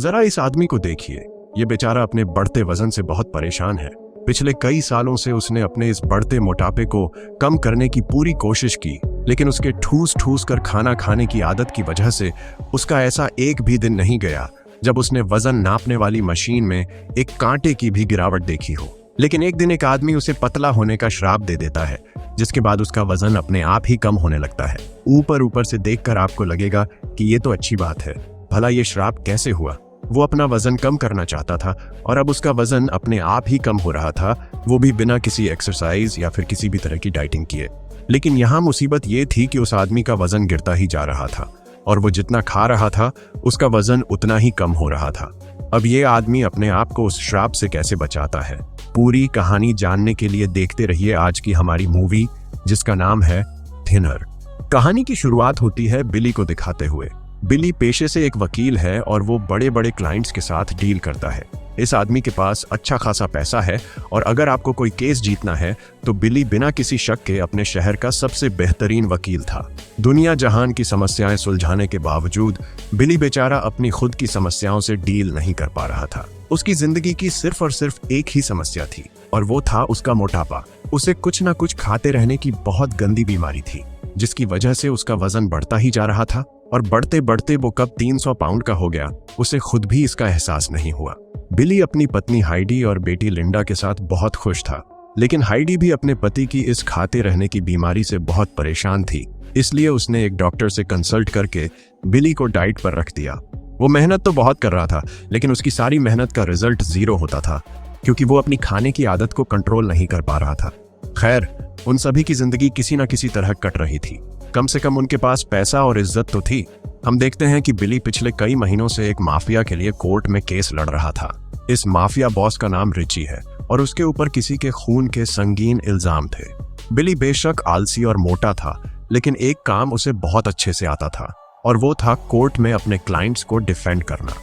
जरा इस आदमी को देखिए, ये बेचारा अपने बढ़ते वजन से बहुत परेशान है। पिछले कई सालों से उसने अपने इस बढ़ते मोटापे को कम करने की पूरी कोशिश की, लेकिन उसके ठूस ठूस कर खाना खाने की आदत की वजह से उसका ऐसा एक भी दिन नहीं गया जब उसने वजन नापने वाली मशीन में एक कांटे की भी गिरावट देखी हो। लेकिन एक दिन एक आदमी उसे पतला होने का श्राप दे देता है, जिसके बाद उसका वजन अपने आप ही कम होने लगता है। ऊपर ऊपर से देखकर आपको लगेगा कि ये तो अच्छी बात है, भला ये श्राप कैसे हुआ? वो अपना वजन कम करना चाहता था और अब उसका वजन अपने आप ही कम हो रहा था, वो भी बिना किसी एक्सरसाइज या फिर किसी भी तरह की डाइटिंग किए। लेकिन यहाँ मुसीबत ये थी कि उस आदमी का वजन गिरता ही जा रहा था और वो जितना खा रहा था उसका वजन उतना ही कम हो रहा था। अब ये आदमी अपने आप को उस श्राप से कैसे बचाता है? पूरी कहानी जानने के लिए देखते रहिए आज की हमारी मूवी, जिसका नाम है थिनर। कहानी की शुरुआत होती है बिली को दिखाते हुए। बिली पेशे से एक वकील है और वो बड़े बड़े क्लाइंट्स के साथ डील करता है। इस आदमी के पास अच्छा खासा पैसा है और अगर आपको कोई केस जीतना है तो बिली बिना किसी शक के अपने शहर का सबसे बेहतरीन वकील था। दुनिया जहान की समस्याएं सुलझाने के बावजूद बिली बेचारा अपनी खुद की समस्याओं से डील नहीं कर पा रहा था। उसकी जिंदगी की सिर्फ और सिर्फ एक ही समस्या थी और वो था उसका मोटापा। उसे कुछ ना कुछ खाते रहने की बहुत गंदी बीमारी थी, जिसकी वजह से उसका वजन बढ़ता ही जा रहा था और बढ़ते बढ़ते वो कब 300 पाउंड का हो गया, उसे खुद भी इसका एहसास नहीं हुआ। बिली अपनी पत्नी हाइडी और बेटी लिंडा के साथ बहुत खुश था, लेकिन हाइडी भी अपने पति की इस खाते रहने की बीमारी से बहुत परेशान थी। इसलिए उसने एक डॉक्टर से कंसल्ट करके बिली को डाइट पर रख दिया। वो मेहनत तो बहुत कर रहा था, लेकिन उसकी सारी मेहनत का रिजल्ट 0 होता था, क्योंकि वो अपनी खाने की आदत को कंट्रोल नहीं कर पा रहा था। खैर, उन सभी की जिंदगी किसी न किसी तरह कट रही थी। कम से कम उनके पास पैसा और इज्जत तो थी। हम देखते हैं कि बिली पिछले कई महीनों से एक माफिया के लिए कोर्ट में केस लड़ रहा था। इस माफिया बॉस का नाम रिची है और उसके ऊपर किसी के खून के संगीन इल्जाम थे। बिली बेशक आलसी और मोटा था, लेकिन एक काम उसे बहुत अच्छे से आता था और वो था कोर्ट में अपने क्लाइंट्स को डिफेंड करना।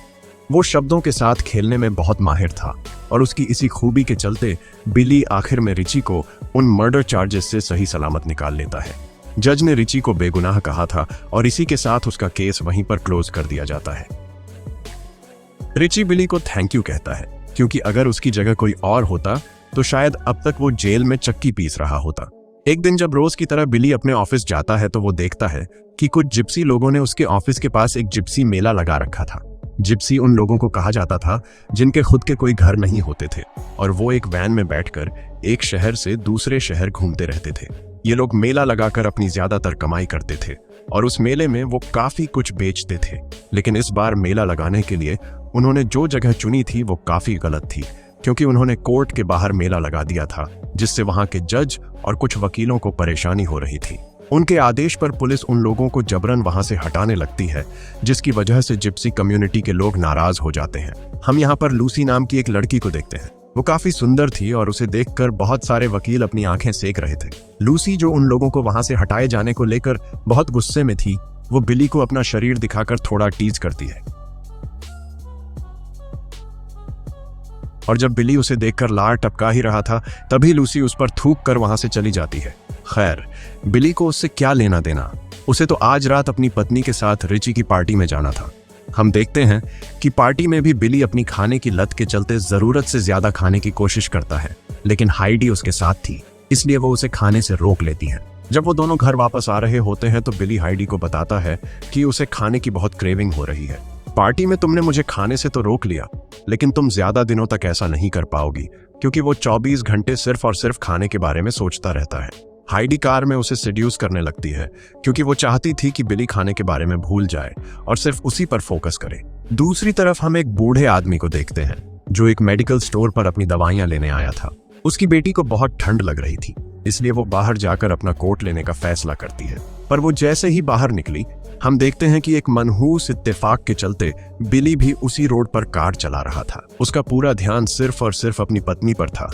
वो शब्दों के साथ खेलने में बहुत माहिर था और उसकी इसी खूबी के चलते बिली आखिर में रिची को उन मर्डर चार्जेस से सही सलामत निकाल लेता है। जज ने रिची को बेगुनाह कहा था और इसी के साथ उसका केस वहीं पर क्लोज कर दिया जाता है। रिची बिली को थैंक यू कहता है, क्योंकि अगर उसकी जगह कोई और होता तो शायद अब तक वो जेल में चक्की पीस रहा होता। एक दिन जब रोज की तरह बिली अपने ऑफिस जाता है तो वो देखता है कि कुछ जिप्सी लोगों ने उसके ऑफिस के पास एक जिप्सी मेला लगा रखा था। जिप्सी उन लोगों को कहा जाता था जिनके खुद के कोई घर नहीं होते थे और वो एक वैन में बैठकर एक शहर से दूसरे शहर घूमते रहते थे। ये लोग मेला लगाकर अपनी ज्यादातर कमाई करते थे और उस मेले में वो काफी कुछ बेचते थे। लेकिन इस बार मेला लगाने के लिए उन्होंने जो जगह चुनी थी वो काफी गलत थी, क्योंकि उन्होंने कोर्ट के बाहर मेला लगा दिया था, जिससे वहां के जज और कुछ वकीलों को परेशानी हो रही थी। उनके आदेश पर पुलिस उन लोगों को जबरन वहां से हटाने लगती है, जिसकी वजह से जिप्सी कम्युनिटी के लोग नाराज हो जाते हैं। हम यहाँ पर लूसी नाम की एक लड़की को देखते हैं। वो काफी सुंदर थी और उसे देखकर बहुत सारे वकील अपनी आंखें सेक रहे थे। लूसी, जो उन लोगों को वहां से हटाए जाने को लेकर बहुत गुस्से में थी, वो बिली को अपना शरीर दिखाकर थोड़ा टीज करती है और जब बिली उसे देखकर लार टपका ही रहा था, तभी लूसी उस पर थूक कर वहां से चली जाती है। खैर, बिली को उससे क्या लेना देना, उसे तो आज रात अपनी पत्नी के साथ रिची की पार्टी में जाना था। हम देखते हैं कि पार्टी में भी बिली अपनी खाने की लत के चलते जरूरत से ज्यादा खाने की कोशिश करता है, लेकिन हाइडी उसके साथ थी, इसलिए वो उसे खाने से रोक लेती है। जब वो दोनों घर वापस आ रहे होते हैं तो बिली हाइडी को बताता है कि उसे खाने की बहुत क्रेविंग हो रही है। पार्टी में तुमने मुझे खाने से तो रोक लिया, लेकिन तुम ज्यादा दिनों तक ऐसा नहीं कर पाओगी, क्योंकि वो 24 घंटे सिर्फ और सिर्फ खाने के बारे में सोचता रहता है। हाइडी कार में उसे सेड्यूस करने लगती है, क्योंकि वो चाहती थी कि बिली खाने के बारे में भूल जाए और सिर्फ उसी पर फोकस करे। दूसरी तरफ हम एक बूढ़े आदमी को देखते हैं, जो एक मेडिकल स्टोर पर अपनी दवाइयां लेने आया था। उसकी बेटी को बहुत ठंड लग रही थी, इसलिए वो बाहर जाकर अपना कोट लेने का फैसला करती है। पर वो जैसे ही बाहर निकली, हम देखते हैं कि एक मनहूस इत्तेफाक के चलते बिली भी उसी रोड पर कार चला रहा था। उसका पूरा ध्यान सिर्फ और सिर्फ अपनी पत्नी पर था,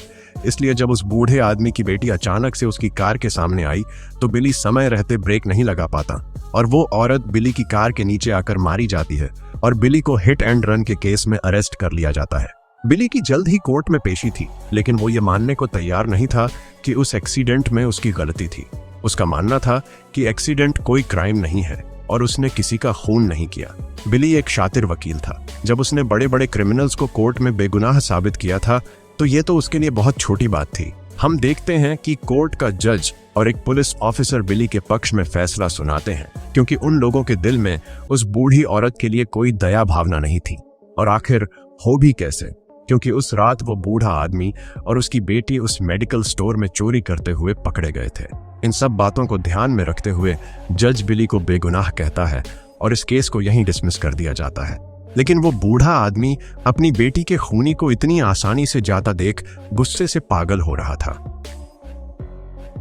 इसलिए जब उस बूढ़े आदमी की बेटी अचानक से उसकी कार के सामने आई तो बिली समय रहते ब्रेक नहीं लगा पाता और वो औरत बिली की कार के नीचे आकर मारी जाती है और बिली को हिट एंड रन के केस में अरेस्ट कर लिया जाता है। बिली की जल्द ही कोर्ट में पेशी थी, लेकिन वो ये मानने को तैयार नहीं था कि उस एक्सीडेंट में उसकी गलती थी। उसका मानना था कि एक्सीडेंट कोई क्राइम नहीं है, और उसने किसी का खून नहीं किया। बिली एक शातिर वकील था। जब उसने बड़े बड़े क्रिमिनल्स को कोर्ट में बेगुनाह साबित किया था तो ये तो उसके लिए बहुत छोटी बात थी। हम देखते हैं कि कोर्ट का जज और एक पुलिस ऑफिसर बिली के पक्ष में फैसला सुनाते हैं, क्योंकि उन लोगों के दिल में उस बूढ़ी औरत के लिए कोई दया भावना नहीं थी। और आखिर हो भी कैसे, क्योंकि उस रात वो बूढ़ा आदमी और उसकी बेटी उस मेडिकल स्टोर में चोरी करते हुए पकड़े गए थे। इन सब बातों को ध्यान में रखते हुए जज बिली को बेगुनाह कहता है और इस केस को यहीं डिसमिस कर दिया जाता है। लेकिन वो बूढ़ा आदमी अपनी बेटी के खूनी को इतनी आसानी से जाता देख गुस्से से पागल हो रहा था।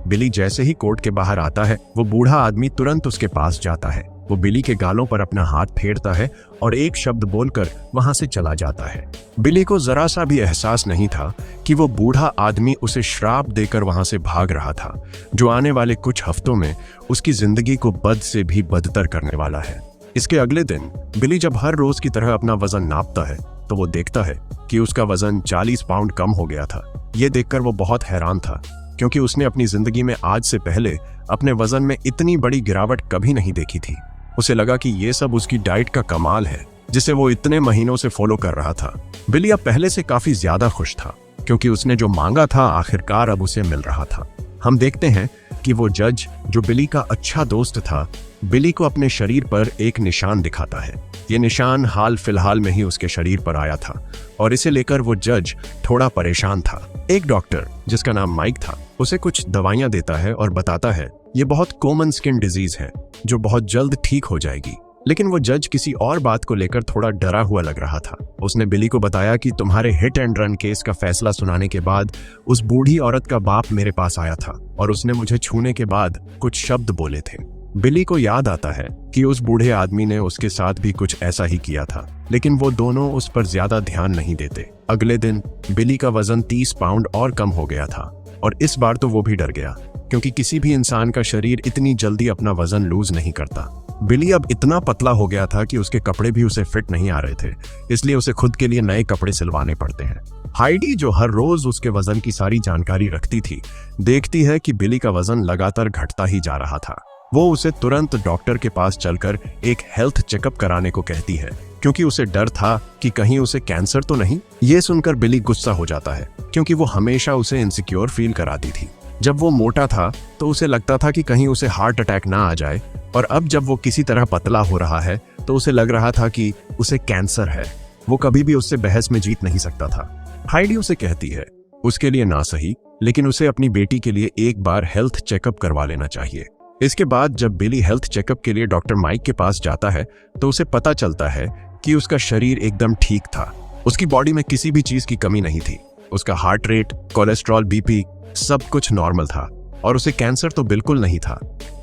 बिली जैसे ही कोर्ट के बाहर आता है, वो बूढ़ा आदमी तुरंत उसके पास जाता है। वो बिली के गालों पर अपना हाथ फेरता है और एक शब्द बोलकर वहां से चला जाता है। बिली को जरा सा भी एहसास नहीं था कि वो बूढ़ा आदमी उसे श्राप देकर वहां से भाग रहा था, जो आने वाले कुछ हफ्तों में उसकी जिंदगी को बद से भी बदतर करने वाला है। इसके अगले दिन बिली जब हर रोज की तरह अपना वजन नापता है तो वो देखता है कि उसका वजन 40 पाउंड कम हो गया था। ये देखकर वो बहुत हैरान था, क्योंकि उसने अपनी जिंदगी में आज से पहले अपने वजन में इतनी बड़ी गिरावट कभी नहीं देखी थी। उसे लगा कि ये सब उसकी डाइट का कमाल है, जिसे वो इतने महीनों से फॉलो कर रहा था। बिली अब पहले से काफी ज्यादा खुश था, क्योंकि उसने जो मांगा था आखिरकार अब उसे मिल रहा था। हम देखते हैं कि वो जज, जो बिली का अच्छा दोस्त था, बिली को अपने शरीर पर एक निशान दिखाता है। ये निशान हाल फिलहाल में ही उसके शरीर पर आया था और इसे लेकर वो जज थोड़ा परेशान था। एक डॉक्टर, जिसका नाम माइक था, उसे कुछ दवाइयां देता है और बताता है ये बहुत कॉमन स्किन डिजीज है जो बहुत जल्द ठीक हो जाएगी। लेकिन वो जज किसी और बात को लेकर थोड़ा डरा हुआ लग रहा था। उसने बिली को बताया कि तुम्हारे हिट एंड रन केस का फैसला सुनाने के बाद उस बूढ़ी औरत का बाप मेरे पास आया था और उसने मुझे छूने के बाद कुछ शब्द बोले थे। बिली को याद आता है कि उस बूढ़े आदमी ने उसके साथ भी कुछ ऐसा ही किया था, लेकिन वो दोनों उस पर ज्यादा ध्यान नहीं देते। अगले दिन बिली का वजन 30 पाउंड और कम हो गया था और इस बार तो वो भी डर गया, क्योंकि किसी भी इंसान का शरीर इतनी जल्दी अपना वजन लूज नहीं करता। बिली अब इतना पतला हो गया था कि उसके कपड़े भी उसे फिट नहीं आ रहे थे, इसलिए उसे खुद के लिए नए कपड़े सिलवाने पड़ते हैं। हाइडी, जो हर रोज उसके वजन की सारी जानकारी रखती थी, देखती है कि बिली का वजन लगातार घटता ही जा रहा था। वो उसे तुरंत डॉक्टर के पास चलकर एक हेल्थ चेकअप कराने को कहती है, क्योंकि उसे डर था कि कहीं उसे कैंसर तो नहीं। ये सुनकर बिली गुस्सा हो जाता है, क्योंकि वो हमेशा उसे इनसिक्योर फील कराती थी। जब वो मोटा था तो उसे लगता था कि कहीं उसे हार्ट अटैक ना आ जाए, और अब जब वो किसी तरह पतला हो रहा है तो उसे लग रहा था कि उसे कैंसर है। वो कभी भी उससे बहस में जीत नहीं सकता था। हाइडी उसे कहती है उसके लिए ना सही, लेकिन उसे अपनी बेटी के लिए एक बार हेल्थ चेकअप करवा लेना चाहिए। इसके बाद जब बिली हेल्थ चेकअप के लिए डॉक्टर माइक के पास जाता है तो उसे पता चलता है कि उसका शरीर एकदम ठीक था। उसकी बॉडी में किसी भी चीज की कमी नहीं थी। उसका हार्ट रेट, कोलेस्ट्रॉल, बीपी सब कुछ नॉर्मल था और उसे कैंसर तो बिल्कुल नहीं था।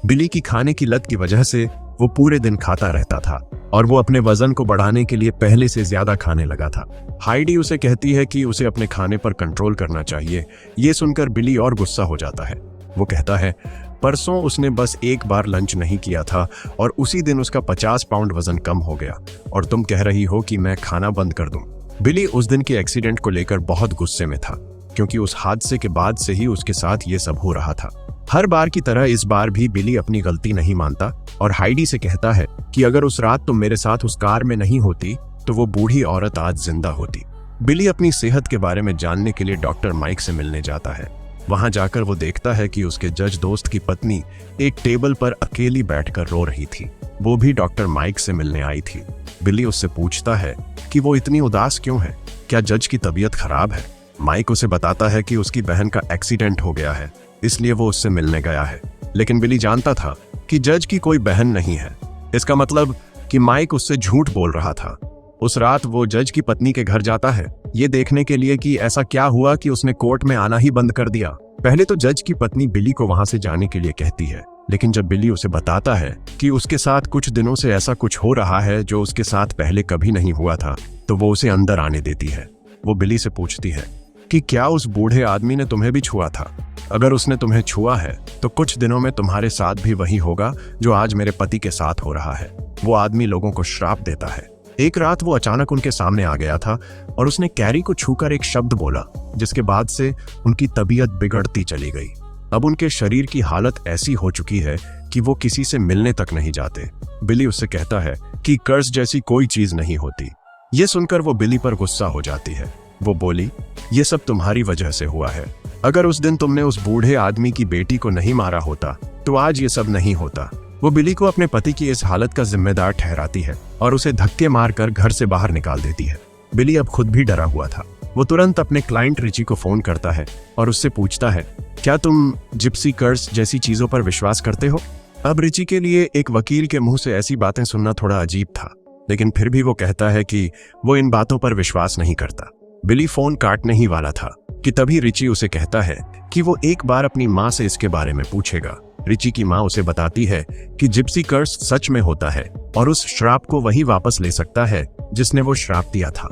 बिली की खाने की लत की वजह से वो पूरे दिन खाता रहता था और वो अपने वजन को बढ़ाने के लिए पहले से ज्यादा खाने लगा था। हाइडी उसे कहती है कि उसे अपने खाने पर कंट्रोल करना चाहिए। ये सुनकर बिली और गुस्सा हो जाता है। वो कहता है परसों उसने बस एक बार लंच नहीं किया था और उसी दिन उसका 50 पाउंड वजन कम हो गया, और तुम कह रही हो कि मैं खाना बंद कर दूं। बिली उस दिन के एक्सीडेंट को लेकर बहुत गुस्से में था, क्योंकि उस हादसे के बाद से ही उसके साथ ये सब हो रहा था। हर बार की तरह इस बार भी बिली अपनी गलती नहीं मानता और हाइडी से कहता है कि अगर उस रात तुम मेरे साथ उस कार में नहीं होती तो वो बूढ़ी औरत आज जिंदा होती। बिली अपनी सेहत के बारे में जानने के लिए डॉक्टर माइक से मिलने जाता है। वहां जाकर वो देखता है कि उसके जज दोस्त की पत्नी एक टेबल पर अकेली बैठकर रो रही थी। वो भी डॉक्टर माइक से मिलने आई थी। बिली उससे पूछता है कि वो इतनी उदास क्यों है, क्या जज की तबीयत खराब है। माइक उसे बताता है कि उसकी बहन का एक्सीडेंट हो गया है, इसलिए वो उससे मिलने गया है। लेकिन बिली जानता था कि जज की कोई बहन नहीं है। इसका मतलब कि माइक उससे झूठ बोल रहा था। उस रात वो जज की पत्नी के घर जाता है, ये देखने के लिए कि ऐसा क्या हुआ कि उसने कोर्ट में आना ही बंद कर दिया। पहले तो जज की पत्नी बिली को वहां से जाने के लिए कहती है, लेकिन जब बिली उसे बताता है कि उसके साथ कुछ दिनों से ऐसा कुछ हो रहा है जो उसके साथ पहले कभी नहीं हुआ था, तो वो उसे अंदर आने देती है। वो बिली से पूछती है कि क्या उस बूढ़े आदमी ने तुम्हें भी छुआ था? अगर उसने तुम्हें छुआ है तो कुछ दिनों में तुम्हारे साथ भी वही होगा जो आज मेरे पति के साथ हो रहा है। वो आदमी लोगों को श्राप देता है। एक रात वो अचानक उनके सामने आ गया था और उसने कैरी को छूकर एक शब्द बोला, जिसके बाद से उनकी तबीयत बिगड़ती चली गई। अब उनके शरीर की हालत ऐसी हो चुकी है कि वो किसी से मिलने तक नहीं जाते। बिली उससे कहता है कि कर्ज जैसी कोई चीज नहीं होती। ये सुनकर वो बिली पर गुस्सा हो जाती है। वो बोली, ये सब तुम्हारी वजह से हुआ है। अगर उस दिन तुमने उस बूढ़े आदमी की बेटी को नहीं मारा होता तो आज ये सब नहीं होता। वो बिली को अपने पति की इस हालत का जिम्मेदार ठहराती है और उसे धक्के मारकर घर से बाहर निकाल देती है। बिली अब खुद भी डरा हुआ था। वो तुरंत अपने क्लाइंट रिची को फोन करता है और उससे पूछता है, क्या तुम जिप्सी कर्स जैसी चीजों पर विश्वास करते हो? अब रिची के लिए एक वकील के मुंह से ऐसी बातें सुनना थोड़ा अजीब था, लेकिन फिर भी वो कहता है कि वो इन बातों पर विश्वास नहीं करता। बिली फोन काटने ही वाला था कि तभी रिची उसे कहता है कि वो एक बार अपनी माँ से इसके बारे में पूछेगा। रिची की माँ उसे बताती है कि जिप्सी कर्स सच में होता है और उस श्राप को वही वापस ले सकता है जिसने वो श्राप दिया था।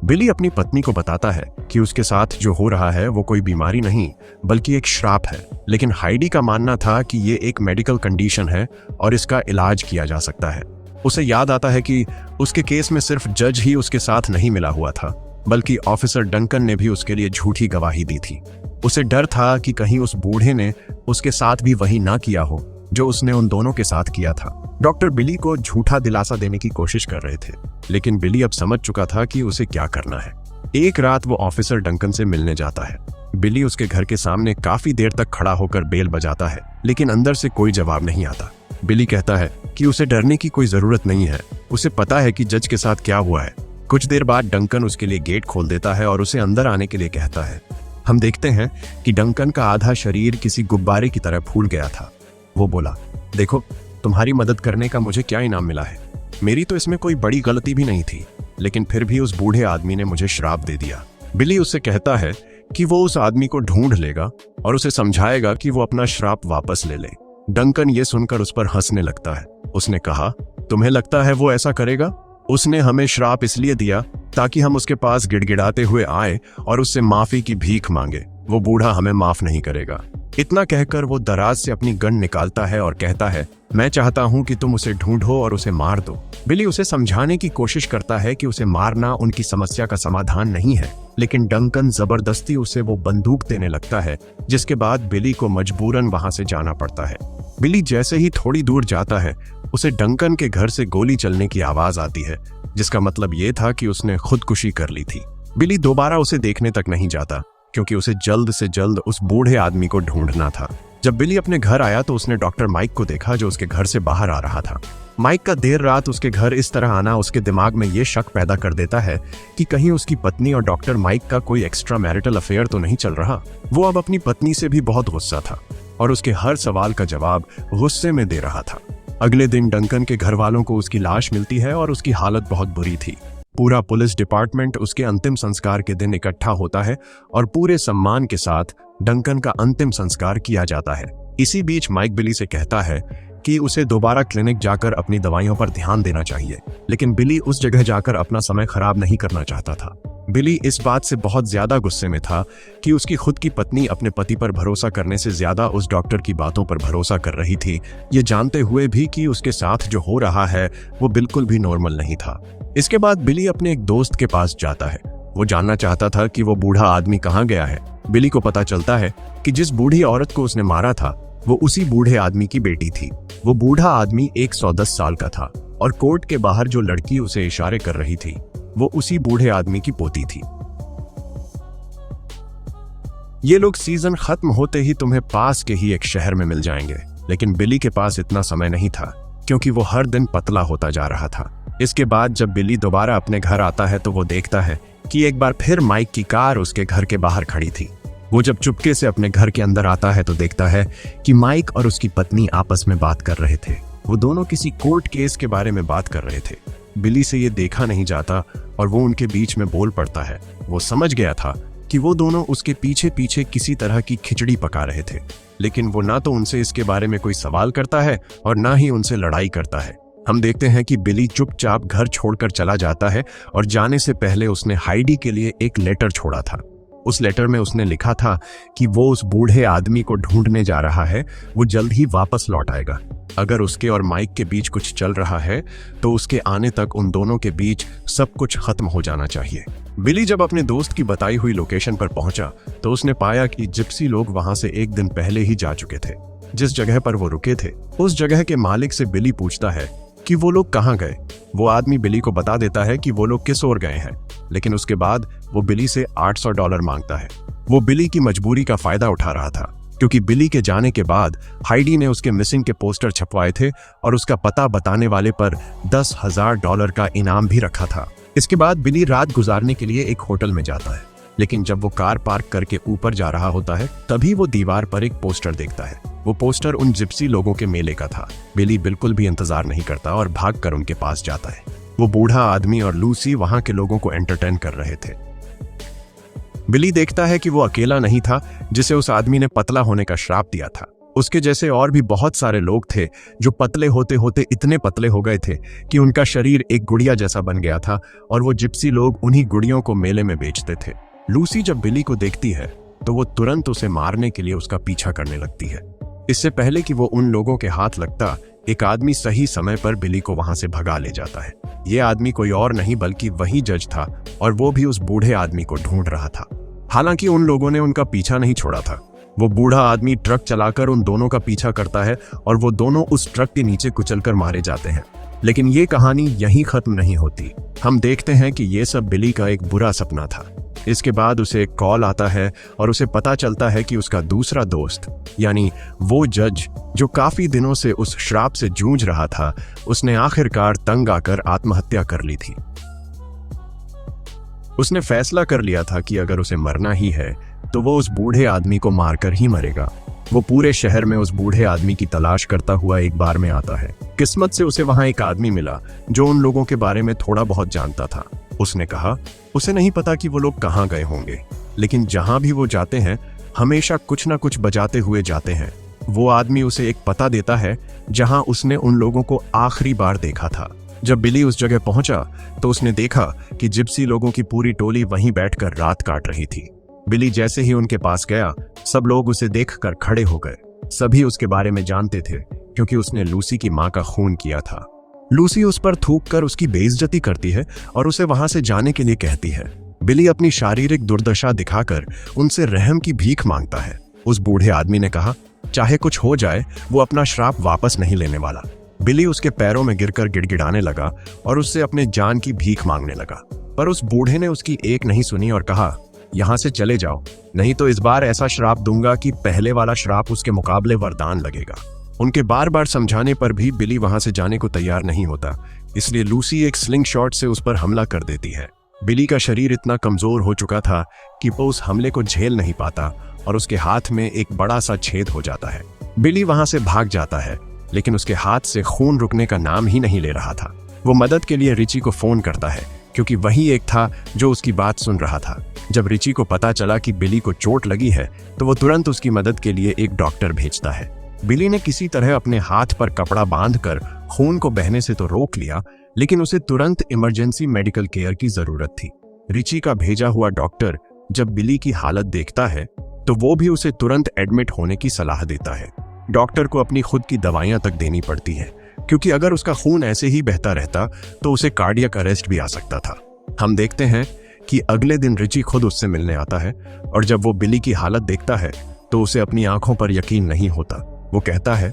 बिली अपनी पत्नी को बताता है कि उसके साथ जो हो रहा है वो कोई बीमारी नहीं बल्कि एक श्राप है, लेकिन हाइडी का मानना था कि ये एक मेडिकल कंडीशन है और इसका इलाज किया जा सकता है। उसे याद आता है कि उसके केस में सिर्फ जज ही उसके साथ नहीं मिला हुआ था, बल्कि ऑफिसर डंकन ने भी उसके लिए झूठी गवाही दी थी। उसे डर था कि कहीं उस बूढ़े ने उसके साथ भी वही ना किया हो जो उसने उन दोनों के साथ किया था। डॉक्टर बिली को झूठा दिलासा देने की कोशिश कर रहे थे, लेकिन बिली अब समझ चुका था कि उसे क्या करना है। एक रात वो ऑफिसर डंकन से मिलने जाता है। बिली उसके घर के सामने काफी देर तक खड़ा होकर बेल बजाता है, लेकिन अंदर से कोई जवाब नहीं आता। बिली कहता है कि उसे डरने की कोई जरूरत नहीं है, उसे पता है कि जज के साथ क्या हुआ है। कुछ देर बाद डंकन उसके लिए गेट खोल देता है और उसे अंदर आने के लिए कहता है। हम देखते हैं कि डंकन का आधा शरीर किसी गुब्बारे की तरह फूल गया था। वो बोला, देखो, तुम्हारी मदद करने का मुझे क्या इनाम मिला है। मेरी तो इसमें कोई बड़ी गलती भी नहीं थी, लेकिन फिर भी उस बूढ़े आदमी ने मुझे श्राप दे दिया। बिली उससे कहता है कि वो उस आदमी को ढूंढ लेगा और उसे समझाएगा कि वो अपना श्राप वापस ले ले। डंकन ये सुनकर उस पर हंसने लगता है। उसने कहा, तुम्हें लगता है वो ऐसा करेगा? उसने हमें श्राप इसलिए दिया ताकि हम उसके पास गिड़गिड़ाते हुए आए और उससे माफी की भीख मांगे। वो बूढ़ा हमें माफ नहीं करेगा। इतना कहकर वो दराज से अपनी गन निकालता है और कहता है, मैं चाहता हूं कि तुम उसे ढूंढो और उसे मार दो। बिली उसे समझाने की कोशिश करता है कि उसे मारना उनकी समस्या का समाधान नहीं है, लेकिन डंकन जबरदस्ती उसे वो बंदूक देने लगता है, जिसके बाद बिली को मजबूरन वहां से जाना पड़ता है। बिली जैसे ही थोड़ी दूर जाता है, उसे डंकन के घर से गोली चलने की आवाज आती है, जिसका मतलब ये था कि उसने खुदकुशी कर ली थी। बिली दोबारा उसे देखने तक नहीं जाता, क्योंकि उसे जल्द से जल्द उस बूढ़े आदमी को ढूंढना था। जब बिली अपने घर आया तो उसने डॉक्टर माइक को देखा, जो उसके घर से बाहर आ रहा था। माइक का देर रात उसके घर इस तरह आना उसके दिमाग में ये शक पैदा कर देता है कि कहीं उसकी पत्नी और डॉक्टर माइक का कोई एक्स्ट्रा मैरिटल अफेयर तो नहीं चल रहा। वो अब अपनी पत्नी से भी बहुत गुस्सा था और उसके हर सवाल का जवाब गुस्से में दे रहा था। अगले दिन डंकन के घर वालों को उसकी लाश मिलती है और उसकी हालत बहुत बुरी थी। पूरा पुलिस डिपार्टमेंट उसके अंतिम संस्कार के दिन इकट्ठा होता है और पूरे सम्मान के साथ डंकन का अंतिम संस्कार किया जाता है। इसी बीच माइक बिली से कहता है कि उसे दोबारा क्लिनिक जाकर अपनी दवाइयों पर ध्यान देना चाहिए, लेकिन बिली उस जगह जाकर अपना समय खराब नहीं करना चाहता था। बिली इस बात से बहुत ज्यादा गुस्से में था कि उसकी खुद की पत्नी अपने पति पर भरोसा करने से ज्यादा उस डॉक्टर की बातों पर भरोसा कर रही थी, ये जानते हुए भी कि उसके साथ जो हो रहा है वो बिल्कुल भी नॉर्मल नहीं था। इसके बाद बिली अपने एक दोस्त के पास जाता है। वो जानना चाहता था कि वो बूढ़ा आदमी कहाँ गया है। बिली को पता चलता है कि जिस बूढ़ी औरत को उसने मारा था वो उसी बूढ़े आदमी की बेटी थी। वो बूढ़ा आदमी 110 साल का था और कोर्ट के बाहर जो लड़की उसे इशारे कर रही थी वो उसी बूढ़े आदमी की पोती थी। ये लोग सीजन खत्म होते ही तुम्हें पास के ही एक शहर में मिल जाएंगे, लेकिन बिली के पास इतना समय नहीं था क्योंकि वो हर दिन पतला होता जा रहा था। इसके बाद जब बिली दोबारा अपने घर आता है तो वो देखता है कि एक बार फिर माइक की कार उसके घर के बाहर खड़ी थी। वो जब चुपके से अपने घर के अंदर आता है तो देखता है कि माइक और उसकी पत्नी आपस में बात कर रहे थे। वो दोनों किसी कोर्ट केस के बारे में बात कर रहे थे। बिली से ये देखा नहीं जाता और वो उनके बीच में बोल पड़ता है। वो समझ गया था कि वो दोनों उसके पीछे पीछे किसी तरह की खिचड़ी पका रहे थे, लेकिन वो ना तो उनसे इसके बारे में कोई सवाल करता है और ना ही उनसे लड़ाई करता है। हम देखते हैं कि बिली चुपचाप घर छोड़कर चला जाता है और जाने से पहले उसने हाइडी के लिए एक लेटर छोड़ा था। उस लेटर में उसने लिखा था कि वो उस बूढ़े आदमी को ढूंढने जा रहा है, वो जल्द ही वापस लौट आएगा। अगर उसके और माइक के बीच कुछ चल रहा है तो उसके आने तक उन दोनों के बीच सब कुछ खत्म हो जाना चाहिए। बिली जब अपने दोस्त की बताई हुई लोकेशन पर पहुंचा तो उसने पाया कि जिप्सी लोग वहां से एक दिन पहले ही जा चुके थे। जिस जगह पर वो रुके थे। उस जगह के मालिक से बिली पूछता है कि वो लोग कहाँ गए। वो आदमी बिली को बता देता है कि वो लोग किस ओर गए हैं, लेकिन उसके बाद वो बिली से $800 मांगता है। वो बिली की मजबूरी का फायदा उठा रहा था, क्योंकि बिली के जाने के बाद हाइडी ने उसके मिसिंग के पोस्टर छपवाए थे और उसका पता बताने वाले पर $10,000 का इनाम भी रखा था। इसके बाद बिली रात गुजारने के लिए एक होटल में जाता है, लेकिन जब वो कार पार्क करके ऊपर जा रहा होता है तभी वो दीवार पर एक पोस्टर देखता है। वो पोस्टर उन जिप्सी लोगों के मेले का था। बिली बिल्कुल भी इंतजार नहीं करता और भागकर उनके पास जाता है। वो बूढ़ा आदमी और लूसी वहां के लोगों को एंटरटेन कर रहे थे। बिली देखता है कि वो अकेला नहीं था जिसे उस आदमी ने पतला होने का श्राप दिया था। उसके जैसे और भी बहुत सारे लोग थे जो पतले होते होते इतने पतले हो गए थे कि उनका शरीर एक गुड़िया जैसा बन गया था और वो जिप्सी लोग उन्हीं गुड़ियों को मेले में बेचते थे। लूसी जब बिली को देखती है तो वो तुरंत उसे मारने के लिए उसका पीछा करने लगती है। इससे पहले कि वो उन लोगों के हाथ लगता, एक आदमी सही समय पर बिली को वहां से भगा ले जाता है। ये आदमी कोई और नहीं बल्कि वही जज था और वो भी उस बूढ़े आदमी को ढूंढ रहा था। हालांकि उन लोगों ने उनका पीछा नहीं छोड़ा था। वो बूढ़ा आदमी ट्रक चलाकर उन दोनों का पीछा करता है और वो दोनों उस ट्रक के नीचे कुचलकर मारे जाते हैं। लेकिन ये कहानी यहीं खत्म नहीं होती। हम देखते हैं कि ये सब बिली का एक बुरा सपना था। इसके बाद उसे एक कॉल आता है और उसे पता चलता है कि उसका दूसरा दोस्त, यानी वो जज जो काफी दिनों से उस श्राप से जूझ रहा था, उसने आखिरकार तंग आकर आत्महत्या कर ली थी। उसने फैसला कर लिया था कि अगर उसे मरना ही है तो वो उस बूढ़े आदमी को मारकर ही मरेगा। वो पूरे शहर में उस बूढ़े आदमी की तलाश करता हुआ एक बार में आता है। किस्मत से उसे वहां एक आदमी मिला जो उन लोगों के बारे में थोड़ा बहुत जानता था। उसने कहा उसे नहीं पता कि वो लोग कहाँ गए होंगे, लेकिन जहां भी वो जाते हैं हमेशा कुछ ना कुछ बजाते हुए जाते हैं। वो आदमी उसे एक पता देता है जहां उसने उन लोगों को आखिरी बार देखा था। जब बिली उस जगह पहुंचा तो उसने देखा कि जिप्सी लोगों की पूरी टोली वहीं बैठकर रात काट रही थी। बिली जैसे ही उनके पास गया, सब लोग उसे देखकर खड़े हो गए। सभी उसके बारे में जानते थे क्योंकि उसने लूसी की मां का खून किया था। लूसी उस पर थूककर उसकी बेइज्जती करती है और उसे वहां से जाने के लिए कहती है। बिली अपनी शारीरिक दुर्दशा दिखाकर उनसे रहम की भीख मांगता है। उस बूढ़े आदमी ने कहा चाहे कुछ हो जाए वो अपना श्राप वापस नहीं लेने वाला। बिली उसके पैरों में गिरकर गिड़गिड़ाने लगा और उससे अपने जान की भीख मांगने लगा, पर उस बूढ़े ने उसकी एक नहीं सुनी और कहा यहां से चले जाओ, नहीं तो इस बार ऐसा श्राप दूंगा कि पहले वाला श्राप उसके मुकाबले वरदान लगेगा। उनके बार बार समझाने पर भी बिली वहां से जाने को तैयार नहीं होता, इसलिए लूसी एक स्लिंग शॉट से उस पर हमला कर देती है। बिली का शरीर इतना कमजोर हो चुका था कि वो उस हमले को झेल नहीं पाता और उसके हाथ में एक बड़ा सा छेद हो जाता है। बिली वहां से भाग जाता है, लेकिन उसके हाथ से खून रुकने का नाम ही नहीं ले रहा था। वो मदद के लिए रिची को फोन करता है क्योंकि वही एक था जो उसकी बात सुन रहा था। जब रिची को पता चला कि बिली को चोट लगी है तो वो तुरंत उसकी मदद के लिए एक डॉक्टर भेजता है। बिली ने किसी तरह अपने हाथ पर कपड़ा बांधकर खून को बहने से तो रोक लिया, लेकिन उसे तुरंत इमरजेंसी मेडिकल केयर की जरूरत थी। रिची का भेजा हुआ डॉक्टर जब बिली की हालत देखता है तो वो भी उसे तुरंत एडमिट होने की सलाह देता है। डॉक्टर को अपनी खुद की दवाइयां तक देनी पड़ती है क्योंकि अगर उसका खून ऐसे ही बहता रहता तो उसे कार्डियक अरेस्ट भी आ सकता था। हम देखते हैं कि अगले दिन रिची खुद उससे मिलने आता है और जब वो बिली की हालत देखता है तो उसे अपनी आंखों पर यकीन नहीं होता। वो कहता है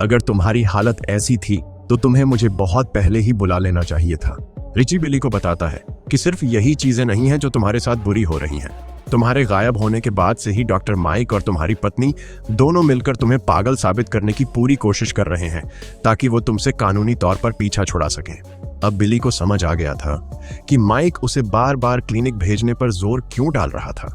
अगर तुम्हारी हालत ऐसी थी तो तुम्हें मुझे बहुत पहले ही बुला लेना चाहिए था। रिची बिली को बताता है कि सिर्फ यही चीजें नहीं हैं जो तुम्हारे साथ बुरी हो रही हैं। तुम्हारे गायब होने के बाद से ही डॉक्टर माइक और तुम्हारी पत्नी दोनों मिलकर तुम्हें पागल साबित करने की पूरी कोशिश कर रहे हैं ताकि वो तुमसे कानूनी तौर पर पीछा छुड़ा सकें। अब बिली को समझ आ गया था कि माइक उसे बार बार क्लिनिक भेजने पर जोर क्यों डाल रहा था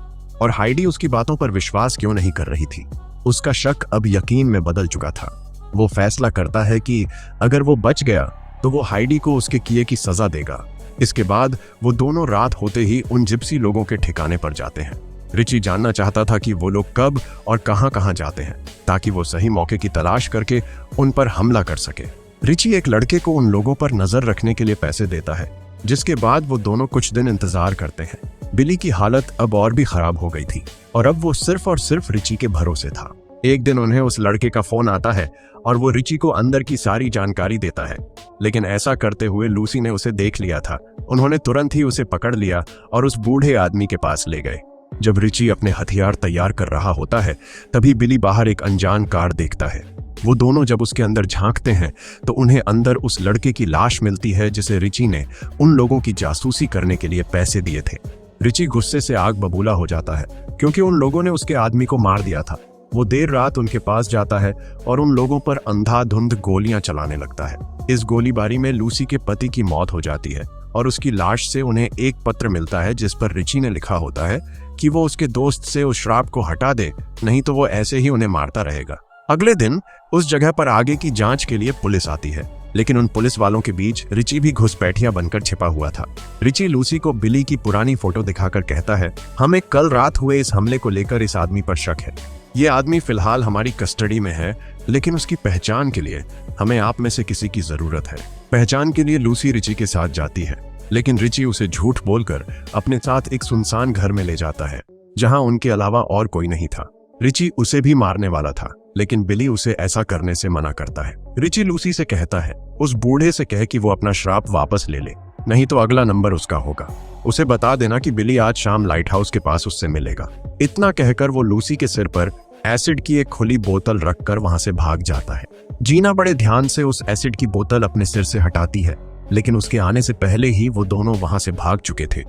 और हाइडी उसकी बातों पर विश्वास क्यों नहीं कर रही थी। उसका शक अब यकीन में बदल चुका था। वो फैसला करता है कि अगर वो बच गया तो वो हाइडी को उसके किए की सजा देगा। इसके बाद वो दोनों रात होते ही उन जिप्सी लोगों के ठिकाने पर जाते हैं। रिची जानना चाहता था कि वो लोग कब और कहां जाते हैं ताकि वो सही मौके की तलाश करके उन पर हमला कर सके। रिची एक लड़के को उन लोगों पर नजर रखने के लिए पैसे देता है, जिसके बाद वो दोनों कुछ दिन इंतजार करते हैं। बिली की हालत अब और भी खराब हो गई थी और अब वो सिर्फ और सिर्फ रिची के भरोसे था। एक दिन उन्हें उस लड़के का फोन आता है और वो रिची को अंदर की सारी जानकारी देता है, लेकिन ऐसा करते हुए लूसी ने उसे देख लिया था। उन्होंने तुरंत ही उसे पकड़ लिया और उस बूढ़े आदमी के पास ले गए। जब रिची अपने हथियार तैयार कर रहा होता है तभी बिली बाहर एक अनजान कार देखता है। वो दोनों जब उसके अंदर झांकते हैं तो उन्हें अंदर उस लड़के की लाश मिलती है जिसे रिची ने उन लोगों की जासूसी करने के लिए पैसे दिए थे। रिची गुस्से से आग बबूला हो जाता है क्योंकि उन लोगों ने उसके आदमी को मार दिया था। वो देर रात उनके पास जाता है और उन लोगों पर अंधाधुंध गोलियां चलाने लगता है। इस गोलीबारी में लूसी के पति की मौत हो जाती है और उसकी लाश से उन्हें एक पत्र मिलता है जिस पर रिची ने लिखा होता है कि वो उसके दोस्त से उस श्राप को हटा दे, नहीं तो वो ऐसे ही उन्हें मारता रहेगा। अगले दिन उस जगह पर आगे की जांच के लिए पुलिस आती है, लेकिन उन पुलिस वालों के बीच रिची भी घुसपैठिया बनकर छिपा हुआ था। रिची लूसी को बिली की पुरानी फोटो दिखाकर कहता है, हमें कल रात हुए इस हमले को लेकर इस आदमी पर शक है। ये आदमी फिलहाल हमारी कस्टडी में है, लेकिन उसकी पहचान के लिए हमें आप में से किसी की जरूरत है। पहचान के लिए लूसी रिची के साथ जाती है, लेकिन रिची उसे झूठ बोलकर अपने साथ एक सुनसान घर में ले जाता है जहां उनके अलावा और कोई नहीं था। रिची उसे भी मारने वाला था, लेकिन बिली उसे ऐसा करने से मना करता है। रिची लूसी से कहता है, उस बूढ़े से कह कि वो अपना श्राप वापस ले ले, नहीं तो अगला नंबर उसका होगा। उसे बता देना कि बिली आज शाम लाइट हाउस के पास उससे मिलेगा। इतना कहकर वो लूसी के सिर पर एसिड की एक खुली बोतल रखकर वहां से भाग जाता है। जीना बड़े ध्यान से उस एसिड की बोतल अपने सिर से हटाती है, लेकिन उसके आने से पहले ही वो दोनों वहां से भाग चुके थे।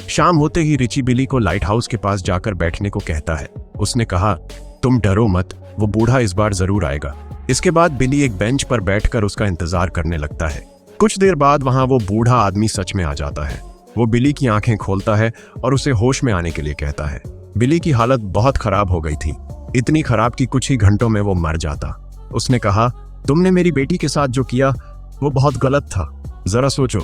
शाम होते ही रिची बिली को लाइट हाउस के पास जाकर बैठने को कहता है। उसने कहा, तुम डरो मत, वो बूढ़ा इस बार जरूर आएगा। इसके बाद बिली एक बेंच पर बैठकर उसका इंतजार करने लगता है। कुछ देर बाद वहां वो बूढ़ा आदमी सच में आ जाता है। वो बिली की आंखें खोलता है और उसे होश में आने के लिए कहता है। बिली की हालत बहुत खराब हो गई थी, इतनी खराब कि कुछ ही घंटों में वो मर जाता। उसने कहा, तुमने मेरी बेटी के साथ जो किया वो बहुत गलत था। जरा सोचो,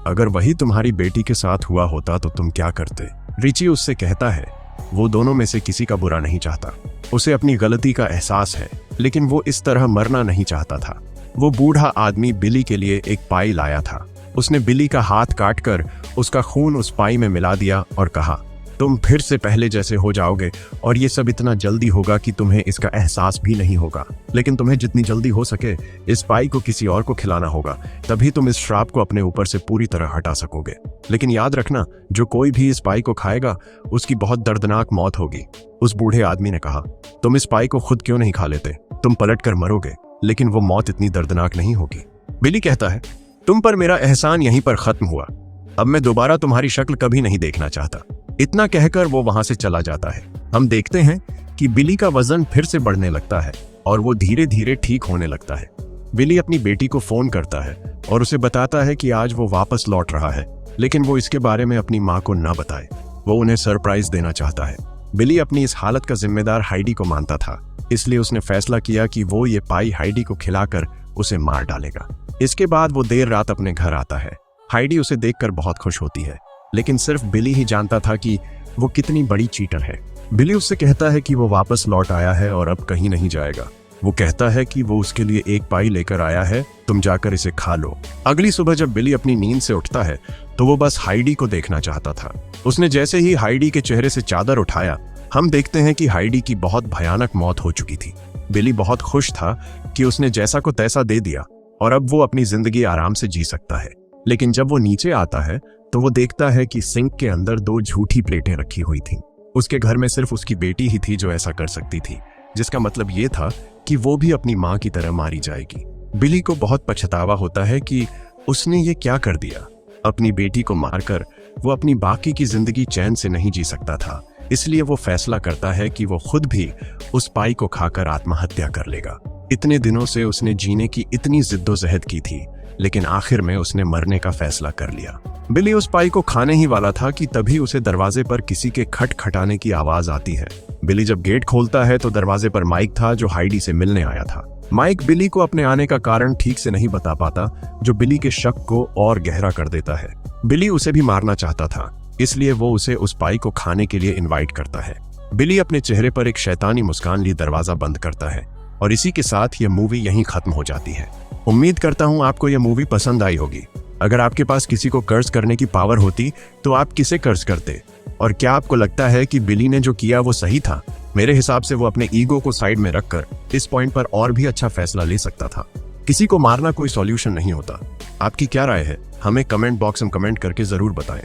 अगर वही तुम्हारी बेटी के साथ हुआ होता तो तुम क्या करते? रिची उससे कहता है, वो दोनों में से किसी का बुरा नहीं चाहता। उसे अपनी गलती का एहसास है, लेकिन वो इस तरह मरना नहीं चाहता था। वो बूढ़ा आदमी बिली के लिए एक पाई लाया था। उसने बिली का हाथ काटकर उसका खून उस पाई में मिला दिया और कहा, तुम फिर से पहले जैसे हो जाओगे और ये सब इतना जल्दी होगा कि तुम्हें इसका एहसास भी नहीं होगा। लेकिन तुम्हें जितनी जल्दी हो सके इस पाई को किसी और को खिलाना होगा, तभी तुम इस श्राप को अपने ऊपर से पूरी तरह हटा सकोगे। लेकिन याद रखना, जो कोई भी इस पाई को खाएगा उसकी बहुत दर्दनाक मौत होगी। उस बूढ़े आदमी ने कहा, तुम इस पाई को खुद क्यों नहीं खा लेते? तुम पलट कर मरोगे, लेकिन वो मौत इतनी दर्दनाक नहीं होगी। बिली कहता है, तुम पर मेरा एहसान यहीं पर खत्म हुआ। अब मैं दोबारा तुम्हारी शक्ल कभी नहीं देखना चाहता। इतना कहकर वो वहां से चला जाता है। हम देखते हैं कि बिली का वजन फिर से बढ़ने लगता है और वो धीरे धीरे ठीक होने लगता है। बिली अपनी बेटी को फोन करता है और उसे बताता है कि आज वो वापस लौट रहा है, लेकिन वो इसके बारे में अपनी माँ को न बताए। वो उन्हें सरप्राइज देना चाहता है। बिली अपनी इस हालत का जिम्मेदार हाइडी को मानता था, इसलिए उसने फैसला किया कि वो ये पाई हाइडी को खिलाकर उसे मार डालेगा। इसके बाद वो देर रात अपने घर आता है। हाइडी उसे देखकर बहुत खुश होती है, लेकिन सिर्फ बिली ही जानता था कि वो कितनी बड़ी चीटर है। बिली उससे कहता है कि वो वापस लौट आया है और अब कहीं नहीं जाएगा। वो कहता है कि वो उसके लिए एक पाई लेकर आया है, तुम जाकर इसे खा लो। अगली सुबह जब बिली अपनी नींद से उठता है तो वो बस हाइडी को देखना चाहता था। उसने जैसे ही हाइडी के चेहरे से चादर उठाया, हम देखते हैं कि हाइडी की बहुत भयानक मौत हो चुकी थी। बिली बहुत खुश था कि उसने जैसा को तैसा दे दिया और अब वो अपनी जिंदगी आराम से जी सकता है। लेकिन जब वो नीचे आता है तो वो देखता है कि सिंक के अंदर 2 झूठी प्लेटें रखी हुई थीं। उसके घर में सिर्फ उसकी बेटी ही थी जो ऐसा कर सकती थी, जिसका मतलब ये था कि वो भी अपनी माँ की तरह मारी जाएगी। बिली को बहुत पछतावा होता है कि उसने ये क्या कर दिया। अपनी बेटी को मारकर वो अपनी बाकी की जिंदगी चैन से नहीं जी सकता था, इसलिए वो फैसला करता है कि वो खुद भी उस पाई को खाकर आत्महत्या कर लेगा। इतने दिनों से उसने जीने की इतनी जिद्दोजहद की थी, लेकिन आखिर में उसने मरने का फैसला कर लिया। बिली उस पाई को खाने ही वाला था कि तभी उसे दरवाजे पर किसी के खटखटाने की आवाज आती है। बिली जब गेट खोलता है तो दरवाजे पर माइक था, जो हाइडी से मिलने आया था। माइक बिली को अपने आने का कारण ठीक से नहीं बता पाता, जो बिली के शक को और गहरा कर देता है। बिली उसे भी मारना चाहता था, इसलिए वो उसे उस पाई को खाने के लिए इनवाइट करता है। बिली अपने चेहरे पर एक शैतानी मुस्कान लिए दरवाजा बंद करता है और इसी के साथ ये मूवी यहीं खत्म हो जाती है। उम्मीद करता हूँ आपको यह मूवी पसंद आई होगी। अगर आपके पास किसी को कर्ज करने की पावर होती तो आप किसे कर्ज करते? और क्या आपको लगता है कि बिली ने जो किया वो सही था? मेरे हिसाब से वो अपने ईगो को साइड में रखकर इस पॉइंट पर और भी अच्छा फैसला ले सकता था। किसी को मारना कोई सॉल्यूशन नहीं होता। आपकी क्या राय है? हमें कमेंट बॉक्स में कमेंट करके जरूर बताएं।